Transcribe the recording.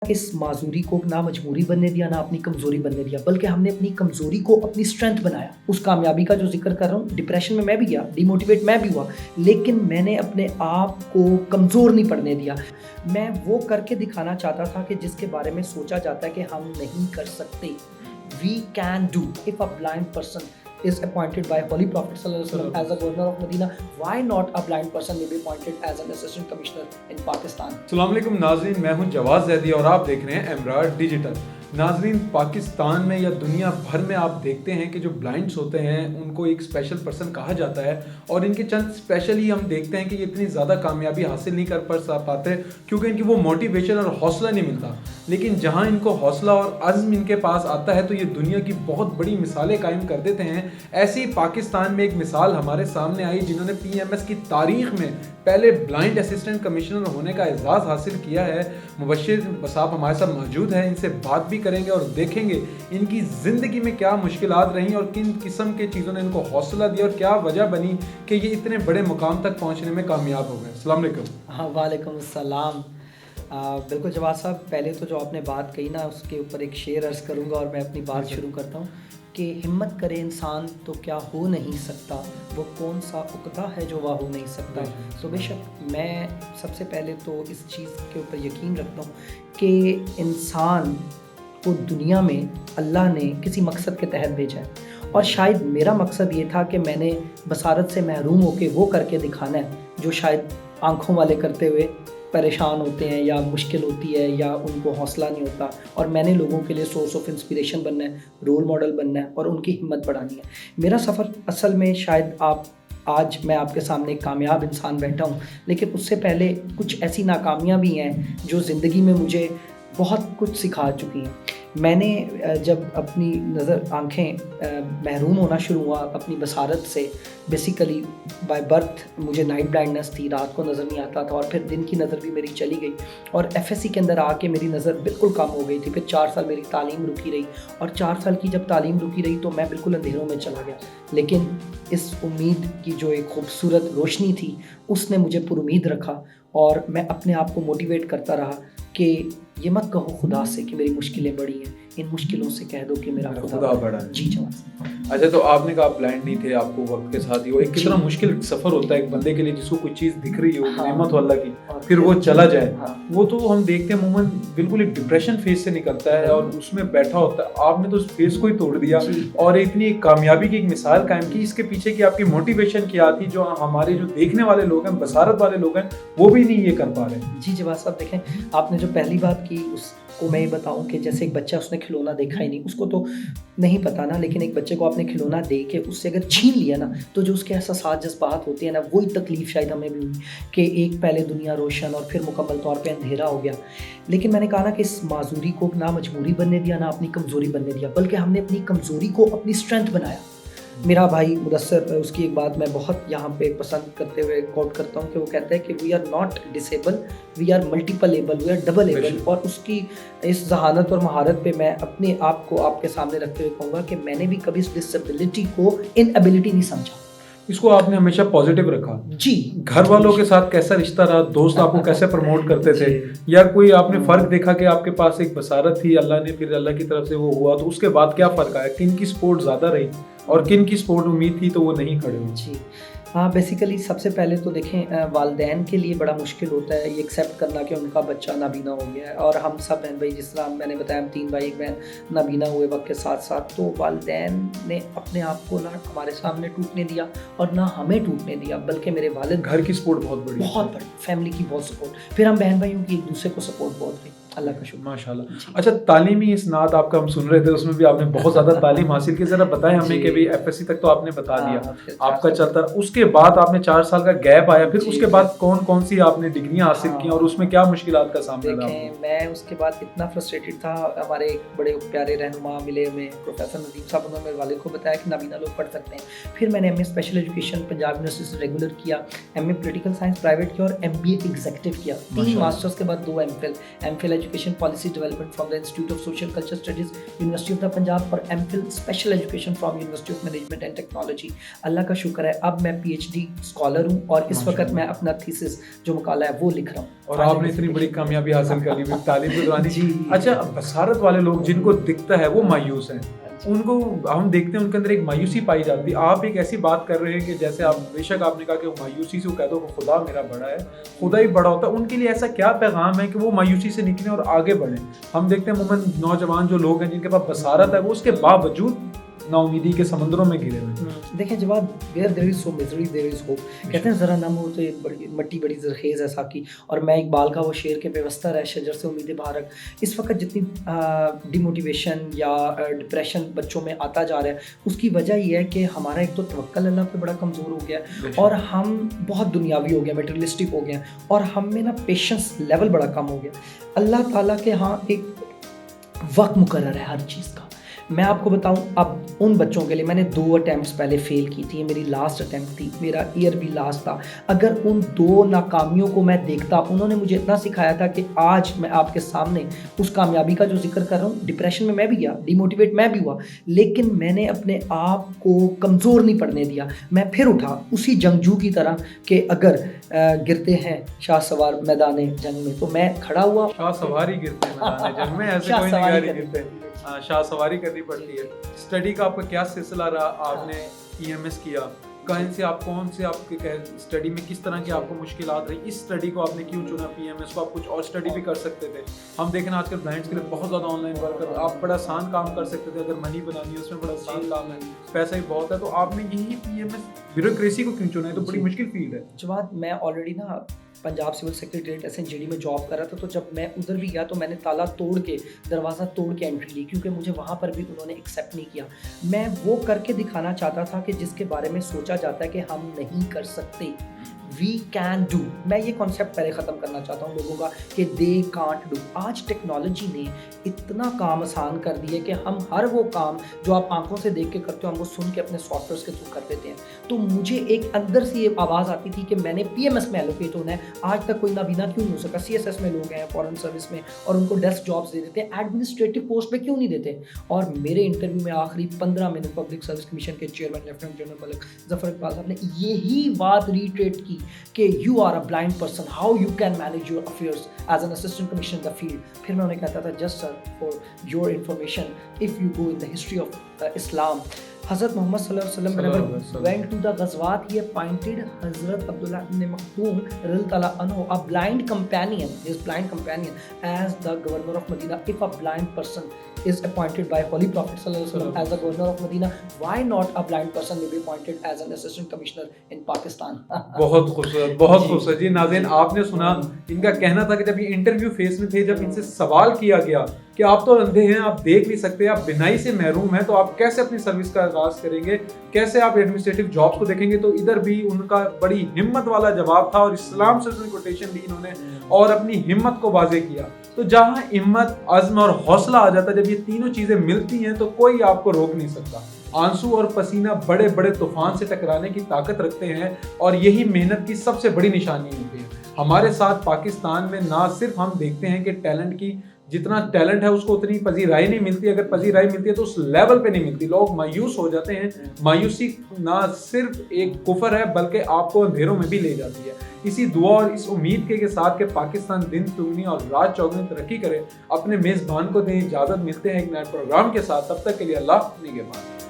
اس معذوری کو نہ مجبوری بننے دیا نہ اپنی کمزوری بننے دیا، بلکہ ہم نے اپنی کمزوری کو اپنی اسٹرینتھ بنایا۔ اس کامیابی کا جو ذکر کر رہا ہوں، ڈپریشن میں بھی گیا، ڈی موٹیویٹ میں بھی ہوا، لیکن میں نے اپنے آپ کو کمزور نہیں پڑنے دیا۔ میں وہ کر کے دکھانا چاہتا تھا کہ جس کے بارے میں سوچا جاتا ہے کہ ہم نہیں کر سکتے۔ We can do. If a blind person is appointed by Holy Prophet sallallahu alaihi wasallam as a governor of Medina, why not a blind person may be appointed as an assistant commissioner in Pakistan? السلام علیکم ناظرین، میں ہوں جواز زیدی اور آپ دیکھ رہے ہیں ایمرالڈ ڈیجیٹل۔ ناظرین، پاکستان میں یا دنیا بھر میں آپ دیکھتے ہیں کہ جو بلائنڈس ہوتے ہیں ان کو ایک اسپیشل پرسن کہا جاتا ہے، اور ان کے چند اسپیشلی ہم دیکھتے ہیں کہ یہ اتنی زیادہ کامیابی حاصل نہیں کر پاتے کیونکہ ان کی وہ موٹیویشن اور حوصلہ نہیں ملتا۔ لیکن جہاں ان کو حوصلہ اور عزم ان کے پاس آتا ہے تو یہ دنیا کی بہت بڑی مثالیں قائم کر دیتے ہیں۔ ایسی پاکستان میں ایک مثال ہمارے سامنے آئی جنہوں نے PMS کی تاریخ میں پہلے بلائنڈ اسسٹنٹ کمشنر ہونے کا اعزاز حاصل کیا ہے۔ مبشر صاحب ہمارے ساتھ موجود ہیں، ان سے بات بھی کریں گے اور دیکھیں گے ان کی زندگی میں کیا مشکلات رہیں اور کن قسم کے چیزوں نے ان کو حوصلہ دیا اور کیا وجہ بنی کہ یہ اتنے بڑے مقام تک پہنچنے میں کامیاب ہو گئے۔ السلام علیکم۔ ہاں، وعلیکم السلام۔ بالکل جواز صاحب، پہلے تو جو آپ نے بات کہی نا اس کے اوپر ایک شعر عرض کروں گا اور میں اپنی بات شروع کرتا ہوں کہ ہمت کرے انسان تو کیا ہو نہیں سکتا، وہ کون سا عقدہ ہے جو وہ ہو نہیں سکتا۔ تو بے شک میں سب سے پہلے تو اس چیز کے اوپر یقین رکھتا ہوں کہ انسان کو دنیا میں اللہ نے کسی مقصد کے تحت بھیجا ہے، اور شاید میرا مقصد یہ تھا کہ میں نے بصارت سے محروم ہو کے وہ کر کے دکھانا ہے جو شاید آنکھوں والے کرتے ہوئے پریشان ہوتے ہیں یا مشکل ہوتی ہے یا ان کو حوصلہ نہیں ہوتا، اور میں نے لوگوں کے لیے سورس آف انسپریشن بننا ہے، رول ماڈل بننا ہے اور ان کی ہمت بڑھانی ہے۔ میرا سفر اصل میں شاید آج میں آپ کے سامنے ایک کامیاب انسان بیٹھا ہوں، لیکن اس سے پہلے کچھ ایسی ناکامیاں بھی ہیں جو زندگی میں مجھے بہت کچھ سکھا چکی ہیں۔ میں نے جب اپنی آنکھیں محروم ہونا شروع ہوا اپنی بصارت سے، بیسیکلی بائی برتھ مجھے نائٹ بلائنڈنس تھی، رات کو نظر نہیں آتا تھا، اور پھر دن کی نظر بھی میری چلی گئی، اور FSC کے اندر آ کے میری نظر بالکل کم ہو گئی تھی۔ پھر 4 سال میری تعلیم رکی رہی، اور 4 سال کی جب تعلیم رکی رہی تو میں بالکل اندھیروں میں چلا گیا، لیکن اس امید کی جو ایک خوبصورت روشنی تھی اس نے مجھے پر امید رکھا، اور میں اپنے آپ کو موٹیویٹ کرتا رہا کہ یہ مت کہو خدا سے کہ میری مشکلیں بڑی ہیں، ان مشکلوں سے کہہ دو کہ میرا خدا بڑا ہے۔ جی جواز۔ اچھا، تو آپ نے کہا آپ بلائنڈ نہیں تھے، آپ کو وقت کے ساتھ ہی وہ ایک کتنا مشکل سفر ہوتا ہے ایک بندے کے لیے جس کو کوئی چیز دکھ رہی ہو، نعمت ہو اللہ کی، پھر وہ چلا جائے، وہ تو ہم دیکھتے ہیں عموماً بالکل ایک ڈپریشن فیز سے نکلتا ہے اور اس میں بیٹھا ہوتا ہے۔ آپ نے تو اس فیز کو ہی توڑ دیا اور اتنی ایک کامیابی کی ایک مثال قائم کی۔ اس کے پیچھے کی آپ کی موٹیویشن کیا تھی جو ہمارے جو دیکھنے والے لوگ ہیں، بصارت والے لوگ ہیں، وہ بھی نہیں یہ کر پا رہے؟ جی جواز صاحب، دیکھیں آپ نے جو پہلی بات کی اس کو میں یہ بتاؤں کہ جیسے ایک بچہ اس نے کھلونا دیکھا ہی نہیں، اس کو تو نہیں پتا نا، لیکن ایک بچے کو آپ نے کھلونا دے کے اس سے اگر چھین لیا نا تو جو اس کے احساسات جذبات ہوتے ہیں نا، وہی تکلیف شاید ہمیں بھی ہوئی کہ ایک پہلے دنیا روشن اور پھر مکمل طور پہ اندھیرا ہو گیا۔ لیکن میں نے کہا نا کہ اس معذوری کو نہ مجبوری بننے دیا نہ اپنی کمزوری بننے دیا، بلکہ ہم نے اپنی کمزوری کو اپنی اسٹرینتھ بنایا۔ میرا بھائی مدثر، اس کی ایک بات میں بہت یہاں پہ پسند کرتے ہوئے کوٹ کرتا ہوں کہ وہ کہتا ہے کہ we are not disable, we are multiple able, we are double able. اور اس کی اس ذہانت اور مہارت پہ میں اپنے آپ کو آپ کے سامنے رکھتے ہوئے کہوں گا کہ میں نے بھی کبھی اس ڈسیبلٹی کو ان ایبلٹی نہیں سمجھا۔ اس کو آپ نے ہمیشہ پازیٹیو رکھا؟ جی۔ گھر والوں کے ساتھ کیسا رشتہ رہا؟ دوست آپ کو کیسے پروموٹ کرتے تھے؟ یا کوئی آپ نے فرق دیکھا کہ آپ کے پاس ایک بصارت تھی، اللہ نے پھر اللہ کی طرف سے وہ ہوا، تو اس کے بعد کیا فرق آیا؟ کن کی سپورٹ زیادہ رہی اور کن کی سپورٹ امید تھی تو وہ نہیں کھڑے ہوئے؟ جی ہاں، بیسیکلی سب سے پہلے تو دیکھیں والدین کے لیے بڑا مشکل ہوتا ہے یہ ایکسیپٹ کرنا کہ ان کا بچہ نابینا ہو گیا ہے، اور ہم سب بہن بھائی، جس طرح میں نے بتایا ہم 3 بھائی 1 بہن نابینا ہوئے وقت کے ساتھ ساتھ، تو والدین نے اپنے آپ کو نہ ہمارے سامنے ٹوٹنے دیا اور نہ ہمیں ٹوٹنے دیا، بلکہ میرے والد گھر کی سپورٹ بہت بڑی، فیملی کی بہت سپورٹ، پھر ہم بہن بھائیوں کی ایک دوسرے کو سپورٹ بہت رہی، اللہ کا شکر، ماشاء اللہ۔ اچھا، تعلیمی اسناد آپ کا ہم سن رہے تھے، اس میں بھی آپ نے بہت زیادہ تعلیم حاصل کی، ذرا بتائیں ہمیں کہ بھی FSC تک تو آپ نے بتا دیا آپ کا چلتا، اس کے بعد آپ نے 4 سال کا گیپ آیا، پھر اس کے بعد کون کون سی آپ نے ڈگریاں حاصل کی اور اس میں کیا مشکلات کا سامنا رہا؟ دیکھیں میں اس کے بعد اتنا فرسٹریٹڈ تھا، ہمارے ایک بڑے پیارے رہنما ملے ہمیں پروفیسر ندیم صاحب، انہوں نے میرے والد کو بتایا کہ نابینا لوگ پڑھ سکتے ہیں۔ پھر میں نے MA special education Punjab university سے ریگولر کیا، MA پولیٹیکل سائنس پرائیویٹ کیا اور MBA ایگزیکٹو کیا، 3 ماسٹرز کے بعد 2 MPhil ہے Education Policy Development from the Institute of Social Culture Studies, University of the Punjab, اور MPhil Special Education from University of Management and Technology. اللہ کا شکر ہے اب میں PhD اسکالر ہوں اور اس وقت میں اپنا تھیسس جو مقالہ ہے وہ لکھ رہا ہوں. اور آپ نے اتنی بڑی کامیابی حاصل کر لی تعلیم کے دوران. اچھا بصارت والے لوگ جن کو دکھتا ہے وہ مایوس ہیں, ان کو ہم دیکھتے ہیں ان کے اندر ایک مایوسی پائی جاتی ہے. آپ ایک ایسی بات کر رہے ہیں کہ جیسے آپ بے شک آپ نے کہا کہ وہ مایوسی سے وہ کہہ دو کہ خدا میرا بڑا ہے, خدا ہی بڑا ہوتا ہے. ان کے لیے ایسا کیا پیغام ہے کہ وہ مایوسی سے نکلیں اور آگے بڑھیں؟ ہم دیکھتے ہیں عموماً نوجوان جو لوگ ہیں جن کے پاس بصارت ہے وہ اس کے باوجود نا امیدی کے سمندروں میں گرے ہوئے. دیکھیں جواب where there is so misery there is hope. کہتے ہیں ذرا نم ہو تو یہ مٹی بڑی زرخیز ہے ساکی. اور میں اقبال کا وہ شعر کے پیوستہ رہ شجر سے امیدیں بھارک. اس وقت جتنی ڈیموٹیویشن یا ڈپریشن بچوں میں آتا جا رہا ہے اس کی وجہ یہ ہے کہ ہمارا ایک تو توکل اللہ پہ بڑا کمزور ہو گیا اور ہم بہت دنیاوی ہو گئے, میٹریلسٹک ہو گئے ہیں اور ہم میں نا پیشنس لیول بڑا کم ہو گیا. اللہ تعالیٰ کے ہاں ایک وقت مقرر ہے ہر چیز کا. میں آپ کو بتاؤں اب ان بچوں کے لیے میں نے 2 اٹیمپٹس پہلے فیل کی تھی, میری لاسٹ اٹیمپٹ تھی, میرا ایئر بھی لاسٹ تھا. اگر ان 2 ناکامیوں کو میں دیکھتا, انہوں نے مجھے اتنا سکھایا تھا کہ آج میں آپ کے سامنے اس کامیابی کا جو ذکر کر رہا ہوں. ڈپریشن میں بھی گیا, ڈیموٹیویٹ میں بھی ہوا, لیکن میں نے اپنے آپ کو کمزور نہیں پڑنے دیا. میں پھر اٹھا اسی جنگجو کی طرح کہ اگر گرتے ہیں شاہ سوار میدان جنگ میں تو میں کھڑا ہوا. شاہ سوار ہی گرتے ہیں میدان جنگ میں, ایسے کوئی نہیں گرتے, شاہ سواری کرنی پڑتی ہے. اسٹڈی کا آپ کا کیا سلسلہ رہا؟ آپ نے EMS کیا, کہیں سے آپ کون سے آپ کے اسٹڈی میں کس طرح کی آپ کو مشکلات رہی؟ اس اسٹڈی کو آپ نے کیوں چنا PMS کو؟ آپ کچھ اور اسٹڈی بھی کر سکتے تھے. ہم دیکھیں آج کل بلائنڈس کے لیے بہت زیادہ آن لائن ورک ہے, آپ بڑا آسان کام کر سکتے تھے. اگر منی بنانی ہے اس میں بڑا آسان کام ہے, پیسہ ہی بہت ہے, تو آپ نے یہی PMS بیوروکریسی کو کیوں چنا ہے؟ تو بڑی مشکل فیلڈ ہے. جواد میں آلریڈی نا پنجاب سول سیکریٹریٹ SNGD میں جاب کر رہا تھا, تو جب میں ادھر بھی گیا تو میں نے تالا توڑ کے دروازہ توڑ کے انٹری لی, کیونکہ مجھے وہاں پر بھی انہوں نے ایکسیپٹ نہیں کیا. میں وہ کر کے دکھانا چاہتا تھا کہ جس کے بارے میں سوچا جاتا ہے کہ ہم نہیں کر سکتے, وی کین ڈو. میں یہ کانسیپٹ پہلے ختم کرنا چاہتا ہوں لوگوں کا کہ دے کانٹ ڈو. آج ٹیکنالوجی نے اتنا کام آسان کر دیا کہ ہم ہر وہ کام جو آپ آنکھوں سے دیکھ کے کرتے ہو ہم وہ سن کے اپنے سافٹ ویئرس کے تھرو کر دیتے ہیں. تو مجھے ایک اندر سے یہ آواز آتی تھی کہ میں نے PMS میں ایلوکیٹ ہونا ہے. آج تک کوئی نابینا کیوں نہیں ہو سکا؟ CSS میں لوگ ہیں فورن سروس میں اور ان کو ڈیسک جابس دے دیتے ہیں, ایڈمنسٹریٹو پوسٹ پہ کیوں نہیں دیتے؟ اور میرے انٹرویو میں آخری 15 منٹ پبلک سروس کمیشن کے چیئرمین لیفٹیننٹ جنرل ملک ظفر اقبال صاحب نے یہی بات ریٹریٹ کی کہ you are a blind person, how you can manage your affairs as an assistant commissioner in the field. پھر میں انہیں کہتا تھا just sir for your information, if you go in the history of Islam, حضرت محمد صلی اللہ علیہ وسلم whenever went to the غزوات, he appointed حضرت عبداللہ ابن مکتوم رضی اللہ عنہ a blind companion, his blind companion as the governor of Medina. If a blind person is appointed by Holy Prophet sallallahu alaihi wasallam as the governor of Medina, why not a blind person may be appointed as an assistant commissioner in Pakistan? بہت خوبصورت, بہت خوبصورت. جی ناظرین آپ نے سنا ان کا کہنا تھا کہ جب یہ انٹرویو فیس میں تھے, جب ان سے سوال کیا گیا کہ آپ تو اندھے ہیں, آپ دیکھ نہیں سکتے, آپ بینائی سے محروم ہیں, تو آپ کیسے اپنی سروس کا آغاز کریں گے, کیسے آپ ایڈمنسٹریٹو جابس کو دیکھیں گے؟ تو ادھر بھی ان کا بڑی ہمت والا جواب تھا اور اسلام سے کوٹیشن لی انہوں نے اور اپنی ہمت کو واضح کیا. تو جہاں ہمت, عزم اور حوصلہ آ جاتا ہے, جب یہ تینوں چیزیں ملتی ہیں تو کوئی آپ کو روک نہیں سکتا. آنسو اور پسینہ بڑے بڑے طوفان سے ٹکرانے کی طاقت رکھتے ہیں اور یہی محنت کی سب سے بڑی نشانی ہوتی ہے. ہمارے ساتھ پاکستان میں نہ صرف ہم دیکھتے ہیں کہ ٹیلنٹ کی جتنا ٹیلنٹ ہے اس کو اتنی پذیرائی نہیں ملتی, اگر پذیرائی ملتی ہے تو اس لیول پہ نہیں ملتی, لوگ مایوس ہو جاتے ہیں. مایوسی نہ صرف ایک کفر ہے بلکہ آپ کو اندھیروں میں بھی لے جاتی ہے. اسی دعا اور اس امید کے ساتھ کہ پاکستان دن دگنی اور رات چوگنی ترقی کرے, اپنے میزبان کو دیں اجازت. ملتے ہیں ایک نئے پروگرام کے ساتھ, تب تک کے لیے اللہ نگہبان.